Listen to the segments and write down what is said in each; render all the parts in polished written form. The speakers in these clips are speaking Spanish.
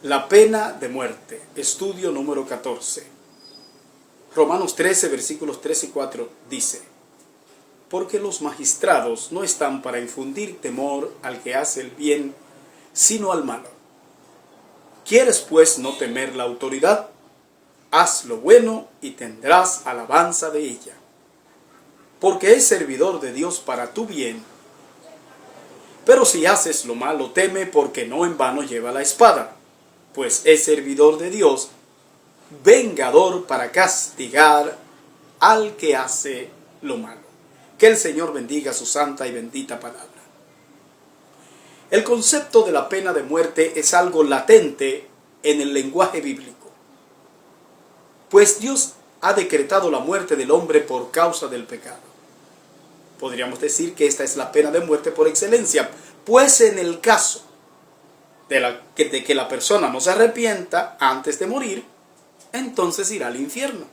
La pena de muerte, estudio número 14. Romanos 13, versículos 3 y 4 dice: porque los magistrados no están para infundir temor al que hace el bien, sino al malo. ¿Quieres pues no temer la autoridad? Haz lo bueno y tendrás alabanza de ella, porque es servidor de Dios para tu bien. Pero si haces lo malo, teme, porque no en vano lleva la espada, pues es servidor de Dios, vengador para castigar al que hace lo malo. Que el Señor bendiga su santa y bendita palabra. El concepto de la pena de muerte es algo latente en el lenguaje bíblico, pues Dios ha decretado la muerte del hombre por causa del pecado. Podríamos decir que esta es la pena de muerte por excelencia, pues en el caso de que la persona no se arrepienta antes de morir, entonces irá al infierno,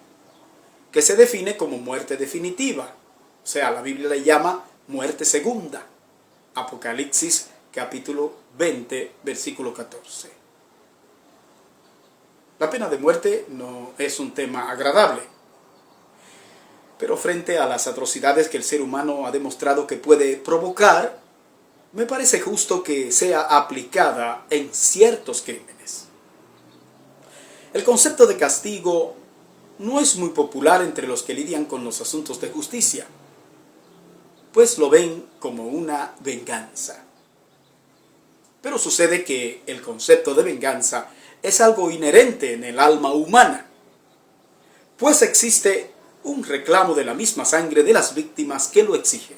que se define como muerte definitiva. O sea, la Biblia le llama muerte segunda. Apocalipsis capítulo 20, versículo 14. La pena de muerte no es un tema agradable, pero frente a las atrocidades que el ser humano ha demostrado que puede provocar, me parece justo que sea aplicada en ciertos crímenes. El concepto de castigo no es muy popular entre los que lidian con los asuntos de justicia, pues lo ven como una venganza. Pero sucede que el concepto de venganza es algo inherente en el alma humana, pues existe un reclamo de la misma sangre de las víctimas que lo exige.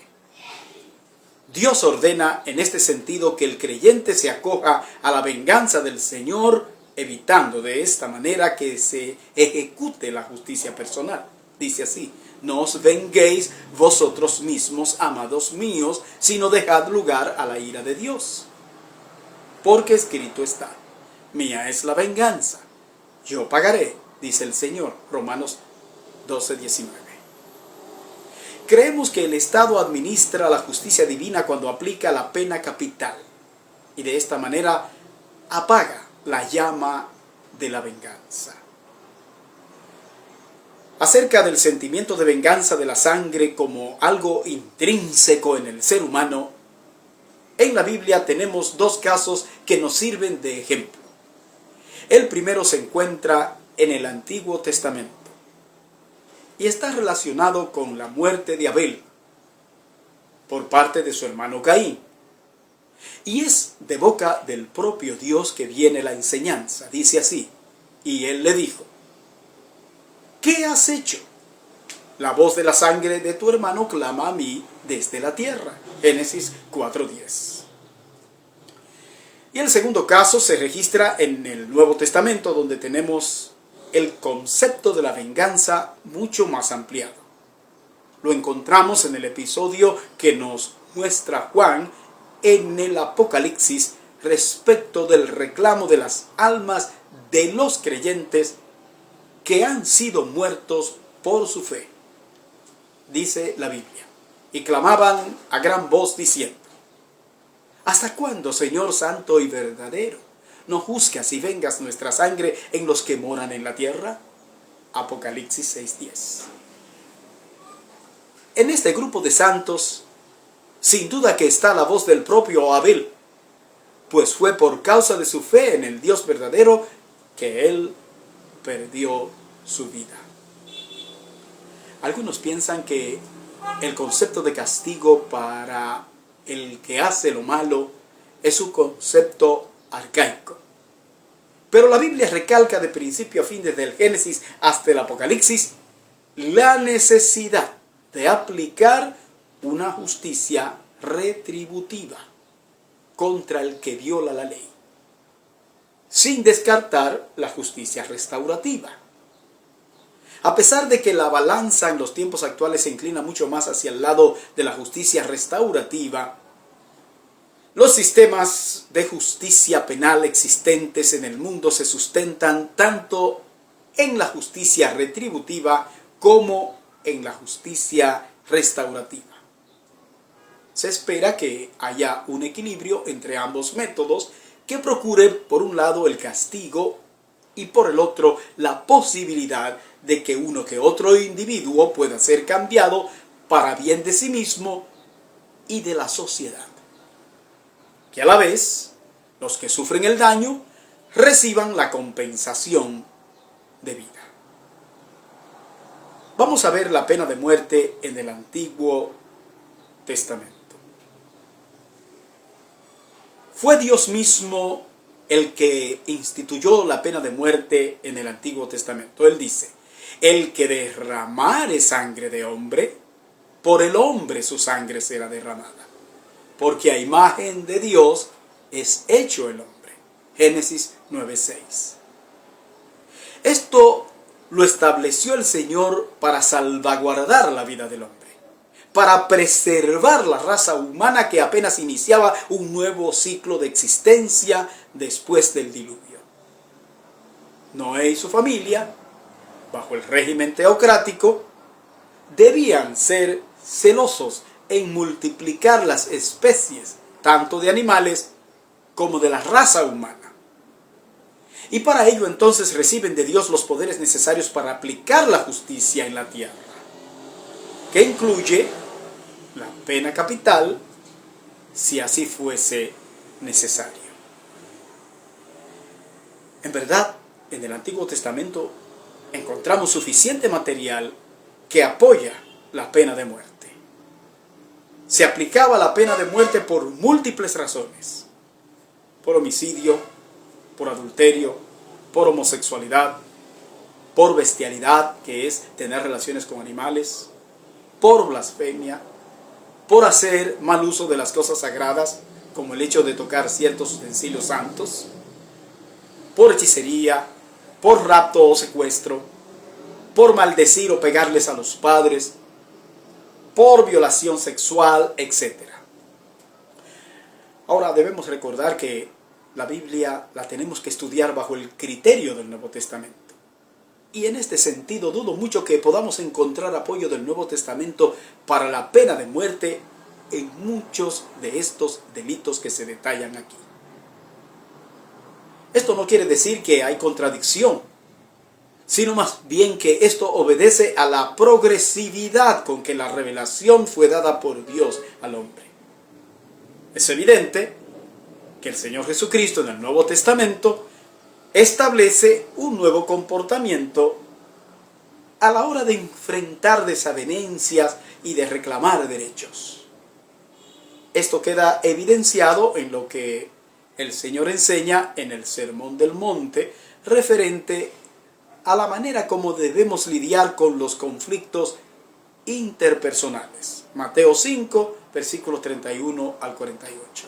Dios ordena en este sentido que el creyente se acoja a la venganza del Señor, evitando de esta manera que se ejecute la justicia personal. Dice así: no os venguéis vosotros mismos, amados míos, sino dejad lugar a la ira de Dios. Porque escrito está: mía es la venganza, yo pagaré, dice el Señor. Romanos 12, 19. Creemos que el Estado administra la justicia divina cuando aplica la pena capital, y de esta manera apaga la llama de la venganza. Acerca del sentimiento de venganza de la sangre como algo intrínseco en el ser humano, en la Biblia tenemos dos casos que nos sirven de ejemplo. El primero se encuentra en el Antiguo Testamento y está relacionado con la muerte de Abel por parte de su hermano Caín. Y es de boca del propio Dios que viene la enseñanza. Dice así: y él le dijo: ¿qué has hecho? La voz de la sangre de tu hermano clama a mí desde la tierra. Génesis 4:10. Y el segundo caso se registra en el Nuevo Testamento, donde tenemos el concepto de la venganza mucho más ampliado. Lo encontramos en el episodio que nos muestra Juan en el Apocalipsis respecto del reclamo de las almas de los creyentes que han sido muertos por su fe. Dice la Biblia: y clamaban a gran voz diciendo: ¿hasta cuándo, Señor santo y verdadero, no juzgas y vengas nuestra sangre en los que moran en la tierra? Apocalipsis 6:10. En este grupo de santos, sin duda que está la voz del propio Abel, pues fue por causa de su fe en el Dios verdadero que él perdió su vida. Algunos piensan que el concepto de castigo para el que hace lo malo es un concepto arcaico. Pero la Biblia recalca de principio a fin, desde el Génesis hasta el Apocalipsis, la necesidad de aplicar una justicia retributiva contra el que viola la ley, sin descartar la justicia restaurativa. A pesar de que la balanza en los tiempos actuales se inclina mucho más hacia el lado de la justicia restaurativa, los sistemas de justicia penal existentes en el mundo se sustentan tanto en la justicia retributiva como en la justicia restaurativa. Se espera que haya un equilibrio entre ambos métodos, que procure, por un lado, el castigo y por el otro, la posibilidad de que uno que otro individuo pueda ser cambiado para bien de sí mismo y de la sociedad. Que a la vez, los que sufren el daño reciban la compensación debida. Vamos a ver la pena de muerte en el Antiguo Testamento. Fue Dios mismo el que instituyó la pena de muerte en el Antiguo Testamento. Él dice: el que derramare sangre de hombre, por el hombre su sangre será derramada, porque a imagen de Dios es hecho el hombre. Génesis 9:6. Esto lo estableció el Señor para salvaguardar la vida del hombre, para preservar la raza humana que apenas iniciaba un nuevo ciclo de existencia después del diluvio. Noé y su familia, bajo el régimen teocrático, debían ser celosos en multiplicar las especies, tanto de animales como de la raza humana. Y para ello entonces reciben de Dios los poderes necesarios para aplicar la justicia en la tierra, que incluye la pena capital, si así fuese necesario. En verdad, en el Antiguo Testamento encontramos suficiente material que apoya la pena de muerte. Se aplicaba la pena de muerte por múltiples razones: por homicidio, por adulterio, por homosexualidad, por bestialidad, que es tener relaciones con animales, por blasfemia, por hacer mal uso de las cosas sagradas, como el hecho de tocar ciertos utensilios santos, por hechicería, por rapto o secuestro, por maldecir o pegarles a los padres, por violación sexual, etc. Ahora debemos recordar que la Biblia la tenemos que estudiar bajo el criterio del Nuevo Testamento. Y en este sentido dudo mucho que podamos encontrar apoyo del Nuevo Testamento para la pena de muerte en muchos de estos delitos que se detallan aquí. Esto no quiere decir que hay contradicción, sino más bien que esto obedece a la progresividad con que la revelación fue dada por Dios al hombre. Es evidente que el Señor Jesucristo en el Nuevo Testamento establece un nuevo comportamiento a la hora de enfrentar desavenencias y de reclamar derechos. Esto queda evidenciado en lo que el Señor enseña en el Sermón del Monte referente a la manera como debemos lidiar con los conflictos interpersonales. Mateo 5, versículos 31 al 48.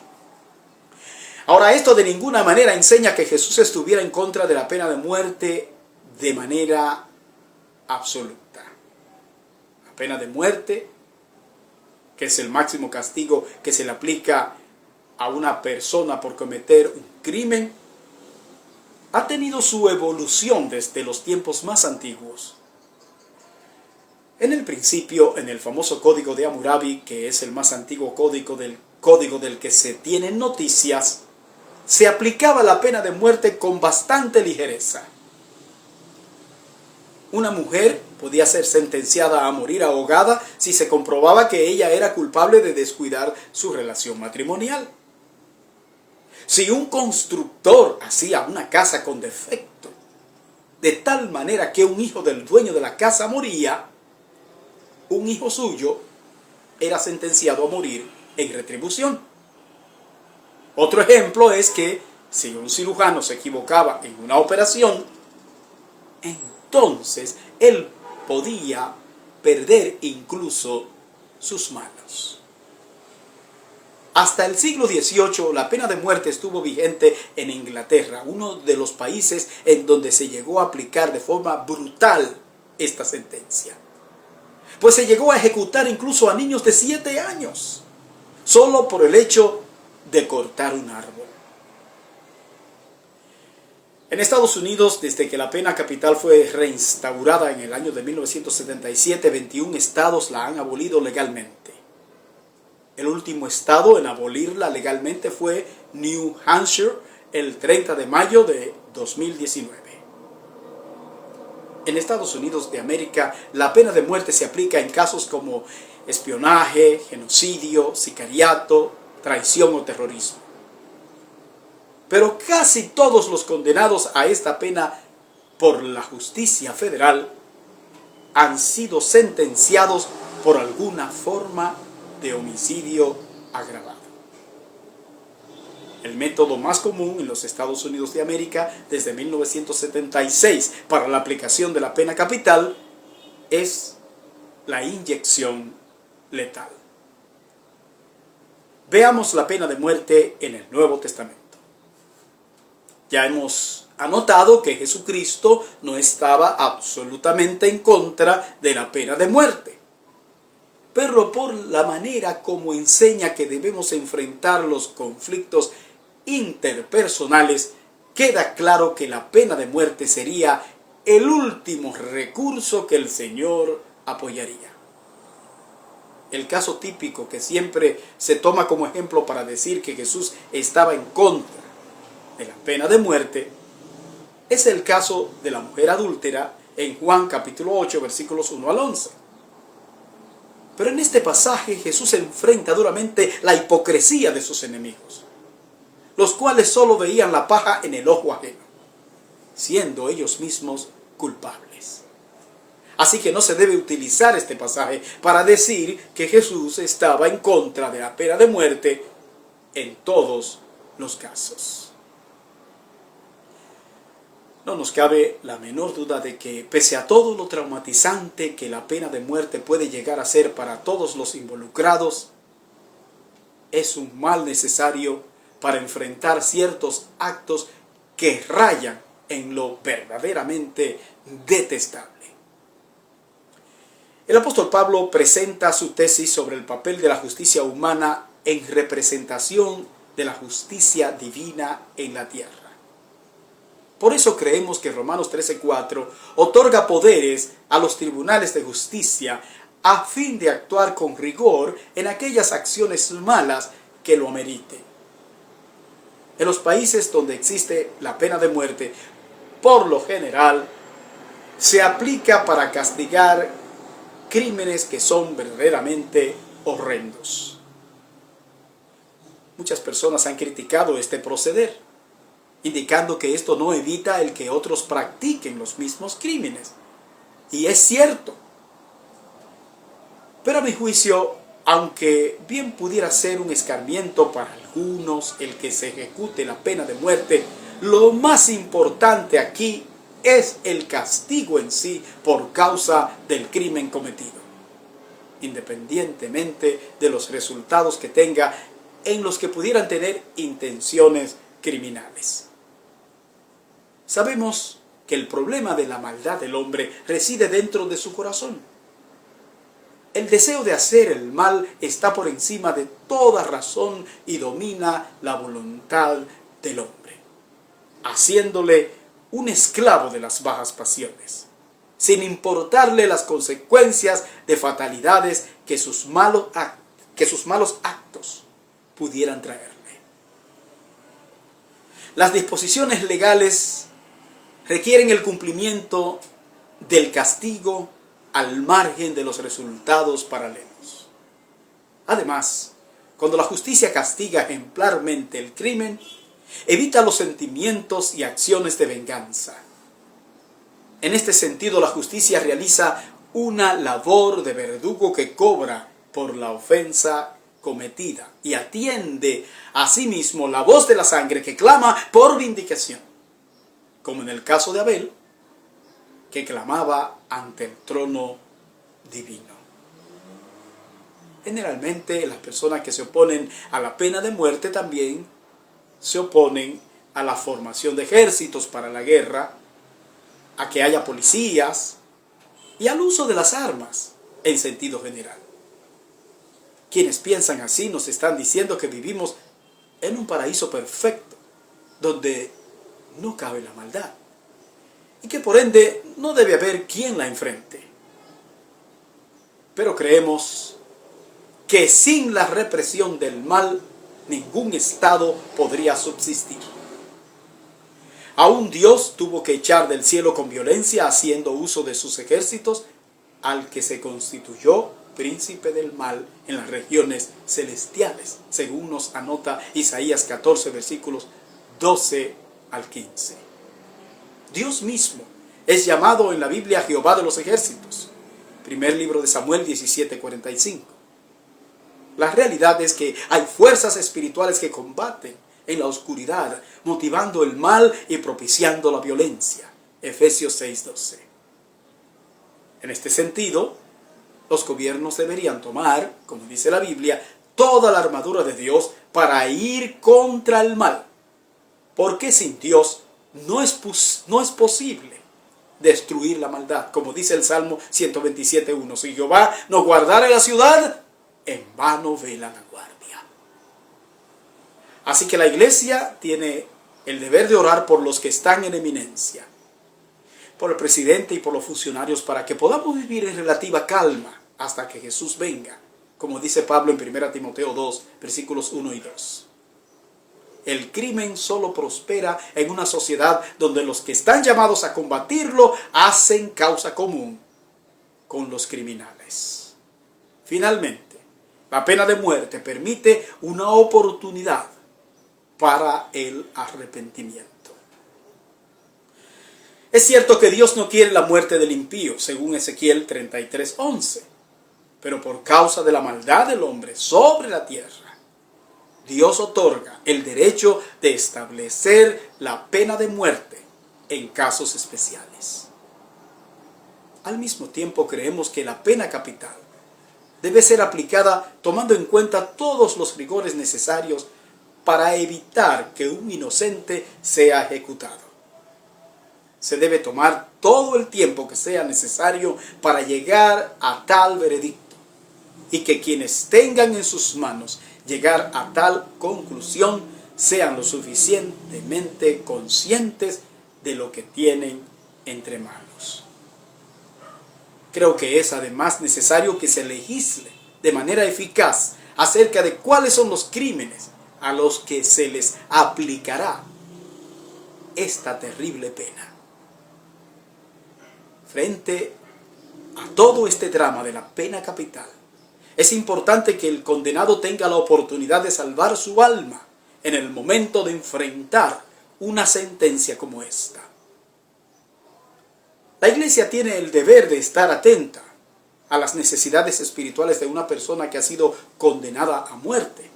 Ahora, esto de ninguna manera enseña que Jesús estuviera en contra de la pena de muerte de manera absoluta. La pena de muerte, que es el máximo castigo que se le aplica a una persona por cometer un crimen, ha tenido su evolución desde los tiempos más antiguos. En el principio, en el famoso Código de Hammurabi, que es el más antiguo código del que se tienen noticias, se aplicaba la pena de muerte con bastante ligereza. Una mujer podía ser sentenciada a morir ahogada si se comprobaba que ella era culpable de descuidar su relación matrimonial. Si un constructor hacía una casa con defecto, de tal manera que un hijo del dueño de la casa moría, un hijo suyo era sentenciado a morir en retribución. Otro ejemplo es que si un cirujano se equivocaba en una operación, entonces él podía perder incluso sus manos. Hasta el siglo XVIII la pena de muerte estuvo vigente en Inglaterra, uno de los países en donde se llegó a aplicar de forma brutal esta sentencia. Pues se llegó a ejecutar incluso a niños de 7 años, solo por el hecho de cortar un árbol. En Estados Unidos, desde que la pena capital fue reinstaurada en el año de 1977, 21 estados la han abolido legalmente. El último estado en abolirla legalmente fue New Hampshire el 30 de mayo de 2019. En Estados Unidos de América, la pena de muerte se aplica en casos como espionaje, genocidio, sicariato, traición o terrorismo. Pero casi todos los condenados a esta pena por la justicia federal han sido sentenciados por alguna forma de homicidio agravado. El método más común en los Estados Unidos de América desde 1976 para la aplicación de la pena capital es la inyección letal. Veamos la pena de muerte en el Nuevo Testamento. Ya hemos anotado que Jesucristo no estaba absolutamente en contra de la pena de muerte, pero por la manera como enseña que debemos enfrentar los conflictos interpersonales, queda claro que la pena de muerte sería el último recurso que el Señor apoyaría. El caso típico que siempre se toma como ejemplo para decir que Jesús estaba en contra de la pena de muerte es el caso de la mujer adúltera en Juan capítulo 8 versículos 1 al 11. Pero en este pasaje Jesús enfrenta duramente la hipocresía de sus enemigos, los cuales solo veían la paja en el ojo ajeno, siendo ellos mismos culpables. Así que no se debe utilizar este pasaje para decir que Jesús estaba en contra de la pena de muerte en todos los casos. No nos cabe la menor duda de que, pese a todo lo traumatizante que la pena de muerte puede llegar a ser para todos los involucrados, es un mal necesario para enfrentar ciertos actos que rayan en lo verdaderamente detestable. El apóstol Pablo presenta su tesis sobre el papel de la justicia humana en representación de la justicia divina en la tierra. Por eso creemos que Romanos 13:4 otorga poderes a los tribunales de justicia a fin de actuar con rigor en aquellas acciones malas que lo ameriten. En los países donde existe la pena de muerte, por lo general, se aplica para castigar crímenes que son verdaderamente horrendos. Muchas personas han criticado este proceder, indicando que esto no evita el que otros practiquen los mismos crímenes. Y es cierto. Pero a mi juicio, aunque bien pudiera ser un escarmiento para algunos el que se ejecute la pena de muerte, lo más importante aquí es el castigo en sí por causa del crimen cometido, independientemente de los resultados que tenga en los que pudieran tener intenciones criminales. Sabemos que el problema de la maldad del hombre reside dentro de su corazón. El deseo de hacer el mal está por encima de toda razón y domina la voluntad del hombre, haciéndole un esclavo de las bajas pasiones, sin importarle las consecuencias de fatalidades que sus malos actos pudieran traerle. Las disposiciones legales requieren el cumplimiento del castigo al margen de los resultados paralelos. Además, cuando la justicia castiga ejemplarmente el crimen, evita los sentimientos y acciones de venganza. En este sentido, la justicia realiza una labor de verdugo que cobra por la ofensa cometida y atiende asimismo la voz de la sangre que clama por vindicación, como en el caso de Abel, que clamaba ante el trono divino. Generalmente las personas que se oponen a la pena de muerte también se oponen a la formación de ejércitos para la guerra, a que haya policías y al uso de las armas en sentido general. Quienes piensan así nos están diciendo que vivimos en un paraíso perfecto, donde no cabe la maldad, y que por ende no debe haber quien la enfrente. Pero creemos que sin la represión del mal, ningún Estado podría subsistir. Aún Dios tuvo que echar del cielo con violencia, haciendo uso de sus ejércitos, al que se constituyó príncipe del mal en las regiones celestiales, según nos anota Isaías 14, versículos 12 al 15. Dios mismo es llamado en la Biblia Jehová de los ejércitos. Primer libro de Samuel 17:45. La realidad es que hay fuerzas espirituales que combaten en la oscuridad, motivando el mal y propiciando la violencia. Efesios 6:12. En este sentido, los gobiernos deberían tomar, como dice la Biblia, toda la armadura de Dios para ir contra el mal. Porque sin Dios no es posible destruir la maldad. Como dice el Salmo 127:1. Si Jehová no guardara la ciudad, en vano vela la guardia. Así que la iglesia tiene el deber de orar por los que están en eminencia, por el presidente y por los funcionarios, para que podamos vivir en relativa calma hasta que Jesús venga, como dice Pablo en 1 Timoteo 2, versículos 1 y 2. El crimen solo prospera en una sociedad donde los que están llamados a combatirlo hacen causa común con los criminales. Finalmente, la pena de muerte permite una oportunidad para el arrepentimiento. Es cierto que Dios no quiere la muerte del impío, según Ezequiel 33:11, pero por causa de la maldad del hombre sobre la tierra, Dios otorga el derecho de establecer la pena de muerte en casos especiales. Al mismo tiempo, creemos que la pena capital debe ser aplicada tomando en cuenta todos los rigores necesarios para evitar que un inocente sea ejecutado. Se debe tomar todo el tiempo que sea necesario para llegar a tal veredicto, y que quienes tengan en sus manos llegar a tal conclusión sean lo suficientemente conscientes de lo que tienen entre manos. Creo que es además necesario que se legisle de manera eficaz acerca de cuáles son los crímenes a los que se les aplicará esta terrible pena. Frente a todo este drama de la pena capital, es importante que el condenado tenga la oportunidad de salvar su alma en el momento de enfrentar una sentencia como esta. La iglesia tiene el deber de estar atenta a las necesidades espirituales de una persona que ha sido condenada a muerte,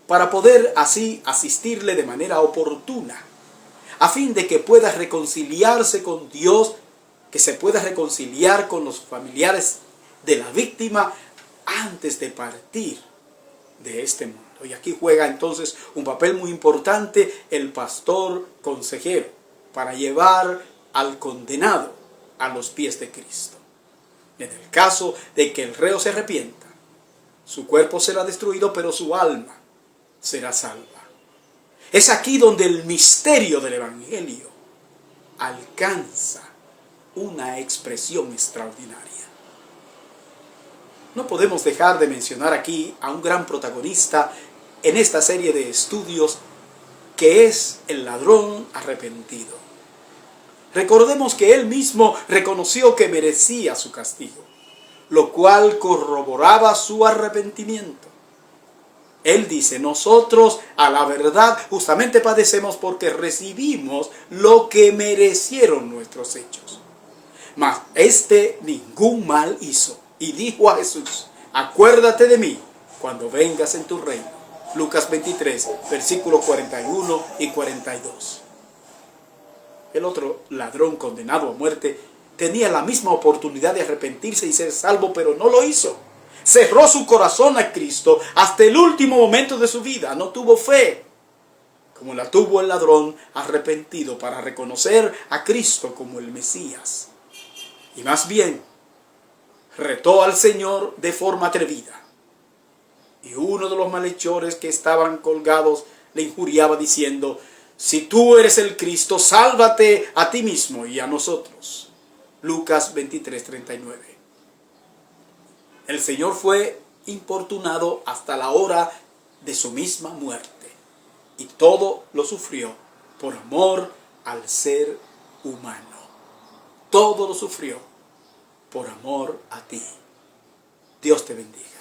para poder así asistirle de manera oportuna, a fin de que pueda reconciliarse con Dios, que se pueda reconciliar con los familiares de la víctima antes de partir de este mundo. Y aquí juega entonces un papel muy importante el pastor consejero para llevar al condenado a los pies de Cristo. En el caso de que el reo se arrepienta, su cuerpo será destruido, pero su alma será salva. Es aquí donde el misterio del Evangelio alcanza una expresión extraordinaria. No podemos dejar de mencionar aquí a un gran protagonista en esta serie de estudios, que es el ladrón arrepentido. Recordemos que él mismo reconoció que merecía su castigo, lo cual corroboraba su arrepentimiento. Él dice: nosotros a la verdad justamente padecemos porque recibimos lo que merecieron nuestros hechos. Mas este ningún mal hizo, y dijo a Jesús: acuérdate de mí cuando vengas en tu reino. Lucas 23, versículos 41 y 42. El otro ladrón condenado a muerte tenía la misma oportunidad de arrepentirse y ser salvo, pero no lo hizo. Cerró su corazón a Cristo hasta el último momento de su vida. No tuvo fe, como la tuvo el ladrón arrepentido, para reconocer a Cristo como el Mesías. Y más bien, retó al Señor de forma atrevida. Y uno de los malhechores que estaban colgados le injuriaba diciendo: si tú eres el Cristo, sálvate a ti mismo y a nosotros. Lucas 23:39. El Señor fue importunado hasta la hora de su misma muerte, y todo lo sufrió por amor al ser humano. Todo lo sufrió por amor a ti. Dios te bendiga.